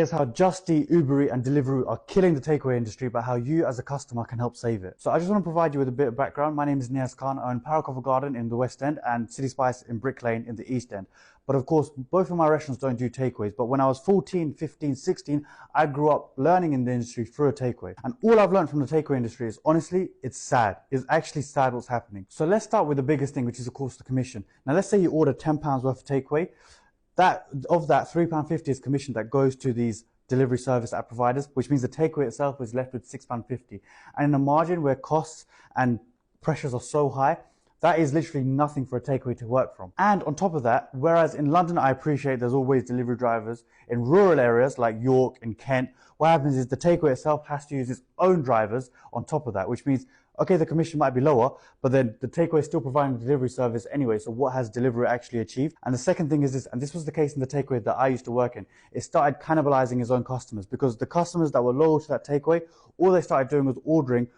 Here's how Just Eat, Uber Eat and Deliveroo are killing the takeaway industry, but how you as a customer can help save it. So I just want to provide you with a bit of background. My name is Niaz Khan. I own Paracover Garden in the West End and City Spice in Brick Lane in the East End. But of course, both of my restaurants don't do takeaways. But when I was 14, 15, 16, I grew up learning in the industry through a takeaway. And all I've learned from the takeaway industry is, honestly, it's sad. It's actually sad what's happening. So let's start with the biggest thing, which is of course the commission. Now let's say you order £10 worth of takeaway. Of that, £3.50 is commission that goes to these delivery service app providers, which means the takeaway itself is left with £6.50. And in a margin where costs and pressures are so high, that is literally nothing for a takeaway to work from. And on top of that, whereas in London, I appreciate there's always delivery drivers, in rural areas like York and Kent, what happens is the takeaway itself has to use its own drivers on top of that, which means, okay, the commission might be lower, but then the takeaway is still providing the delivery service anyway. So what has Deliveroo actually achieved? And the second thing is this, and this was the case in the takeaway that I used to work in, it started cannibalizing his own customers, because the customers that were loyal to that takeaway, all they started doing was ordering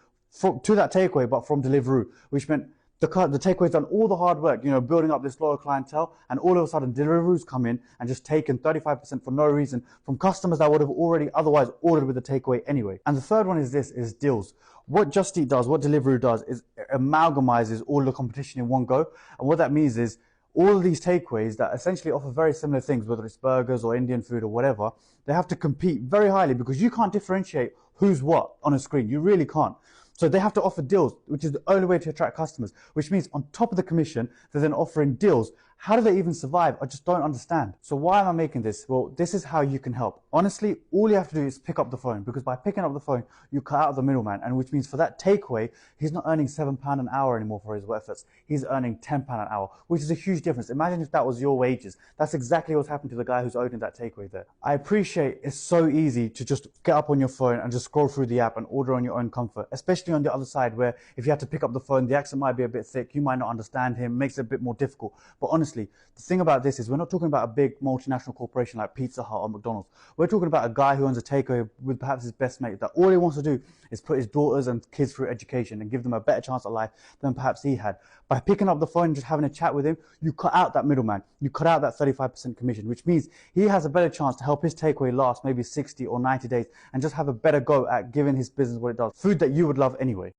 to that takeaway, but from Deliveroo, which meant the takeaway's done all the hard work, building up this loyal clientele, and all of a sudden Deliveroo's come in and just taken 35% for no reason from customers that would have already otherwise ordered with the takeaway anyway. And the third one is deals. What Just Eat does, what Deliveroo does, is it amalgamizes all the competition in one go. And what that means is all of these takeaways that essentially offer very similar things, whether it's burgers or Indian food or whatever, they have to compete very highly because you can't differentiate who's what on a screen. You really can't. So they have to offer deals, which is the only way to attract customers, which means on top of the commission, they're then offering deals. How do they even survive? I just don't understand. So why am I making this? Well, this is how you can help. Honestly, all you have to do is pick up the phone, because by picking up the phone, you cut out the middleman, and which means for that takeaway, he's not earning £7 an hour anymore for his efforts. He's earning £10 an hour, which is a huge difference. Imagine if that was your wages. That's exactly what's happened to the guy who's owning that takeaway there. I appreciate it's so easy to just get up on your phone and just scroll through the app and order on your own comfort, especially on the other side where if you have to pick up the phone, the accent might be a bit thick, you might not understand him, makes it a bit more difficult. But honestly, the thing about this is we're not talking about a big multinational corporation like Pizza Hut or McDonald's. We're talking about a guy who owns a takeaway with perhaps his best mate, that all he wants to do is put his daughters and kids through education and give them a better chance at life than perhaps he had. By picking up the phone and just having a chat with him, you cut out that middleman. You cut out that 35% commission, which means he has a better chance to help his takeaway last maybe 60 or 90 days and just have a better go at giving his business what it does. Food that you would love anyway.